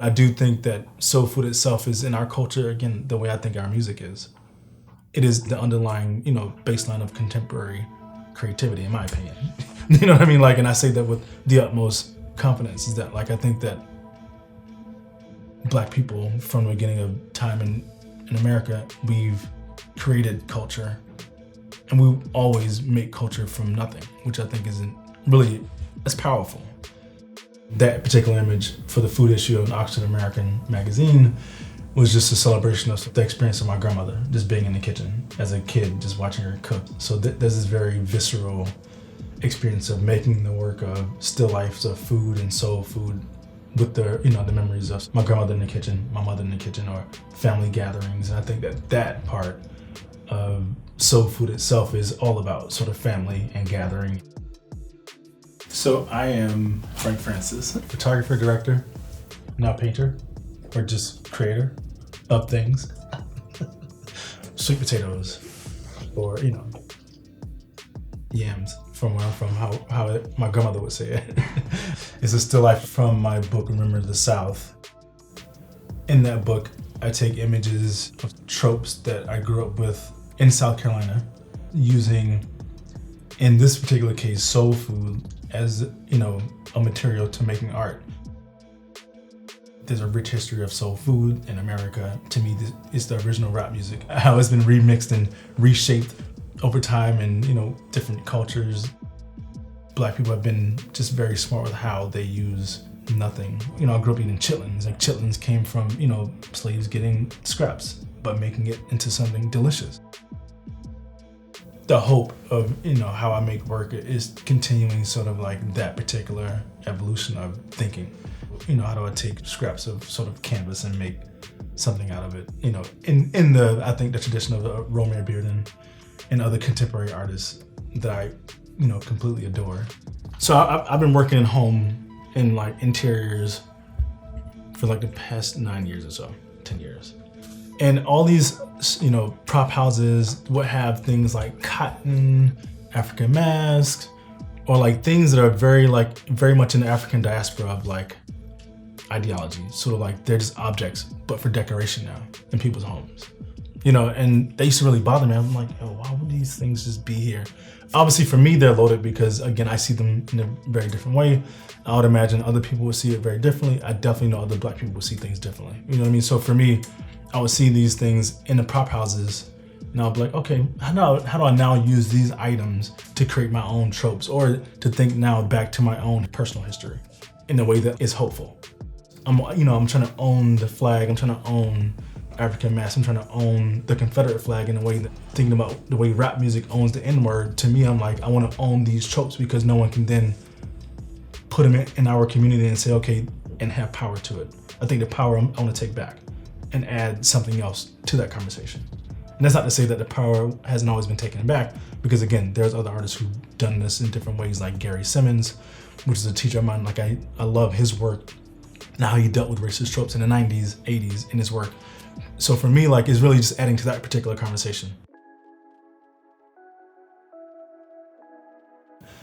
I do think that soul food itself is in our culture, again, the way I think our music is. It is the underlying, baseline of contemporary creativity, in my opinion. You know what I mean? Like, and I say that with the utmost confidence, is that, like, I think that Black people from the beginning of time in America, we've created culture, and we always make culture from nothing, which I think isn't really as powerful. That particular image for the food issue of an Oxford American magazine was just a celebration of the experience of my grandmother, just being in the kitchen as a kid, just watching her cook. So there's this very visceral experience of making the work of still lifes of food and soul food with the memories of my grandmother in the kitchen, my mother in the kitchen, or family gatherings. And I think that part of soul food itself is all about sort of family and gathering. So I am Frank Francis, photographer, director, not painter, or just creator of things. Sweet potatoes, or yams, from where I'm from, how my grandmother would say it. It's a still life from my book, Remember the South. In that book, I take images of tropes that I grew up with in South Carolina, using, in this particular case, soul food as a material to making art. There's a rich history of soul food in America. To me, it's the original rap music, how it's been remixed and reshaped over time in different cultures. Black people have been just very smart with how they use nothing. I grew up eating chitlins. Like, chitlins came from slaves getting scraps but making it into something delicious. The hope of how I make work is continuing sort of like that particular evolution of thinking. How do I take scraps of sort of canvas and make something out of it? In the, I think, the tradition of Romare Bearden and other contemporary artists that I completely adore. So I've been working at home in like interiors for like the past 9 years or so, 10 years. And all these, prop houses would have things like cotton, African masks, or like things that are very much in the African diaspora of like ideology. Sort of like they're just objects, but for decoration now in people's homes. And they used to really bother me. I'm like, why would these things just be here? Obviously for me, they're loaded because, again, I see them in a very different way. I would imagine other people would see it very differently. I definitely know other Black people would see things differently. You know what I mean? So for me, I would see these things in the prop houses, and I'll be like, okay, how do I now use these items to create my own tropes, or to think now back to my own personal history in a way that is hopeful? I'm trying to own the flag. I'm trying to own African mask. I'm trying to own the Confederate flag in a way that, thinking about the way rap music owns the N-word, to me, I'm like, I want to own these tropes because no one can then put them in our community and say, okay, and have power to it. I think the power I want to take back and add something else to that conversation. And that's not to say that the power hasn't always been taken back, because again, there's other artists who've done this in different ways, like Gary Simmons, which is a teacher of mine. Like, I love his work and how he dealt with racist tropes in the 90s, 80s in his work. So for me, like, it's really just adding to that particular conversation.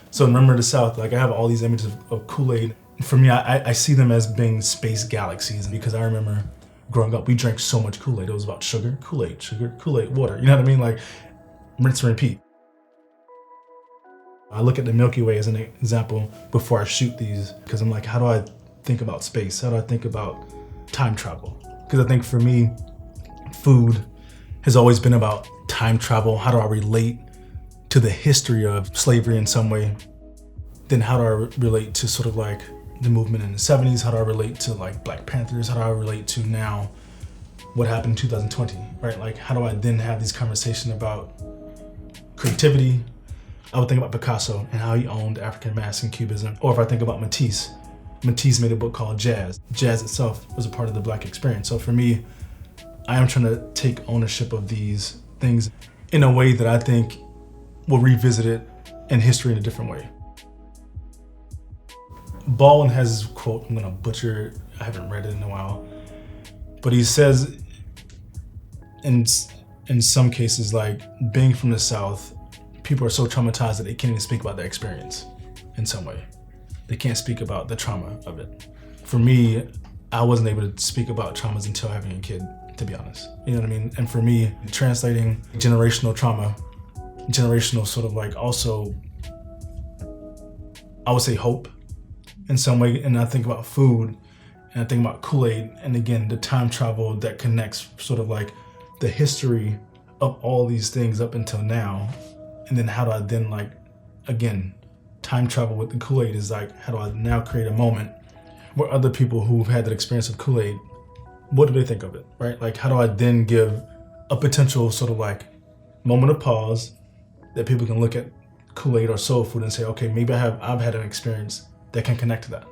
So Remember the South, like, I have all these images of Kool-Aid. For me, I see them as being space galaxies, because I remember growing up, we drank so much Kool-Aid. It was about sugar, Kool-Aid, water. You know what I mean? Like, rinse and repeat. I look at the Milky Way as an example before I shoot these, because I'm like, how do I think about space? How do I think about time travel? Because I think for me, food has always been about time travel. How do I relate to the history of slavery in some way? Then how do I relate to sort of like the movement in the 70s? How do I relate to like Black Panthers? How do I relate to now what happened in 2020, right? Like, how do I then have these conversations about creativity? I would think about Picasso and how he owned African masks and Cubism. Or if I think about Matisse made a book called Jazz. Jazz itself was a part of the Black experience. So for me, I am trying to take ownership of these things in a way that I think will revisit it in history in a different way. Baldwin has this quote, I'm gonna butcher it, I haven't read it in a while, but he says in some cases, like, being from the South, people are so traumatized that they can't even speak about their experience in some way. They can't speak about the trauma of it. For me, I wasn't able to speak about traumas until having a kid, to be honest. You know what I mean? And for me, translating generational trauma, generational sort of like also, I would say hope in some way. And I think about food and I think about Kool-Aid. And again, the time travel that connects sort of like the history of all these things up until now. And then how do I then like, again, time travel with the Kool-Aid is like, how do I now create a moment where other people who've had that experience of Kool-Aid, what do they think of it, right? Like, how do I then give a potential sort of like moment of pause that people can look at Kool-Aid or soul food and say, okay, maybe I've had an experience that can connect to that.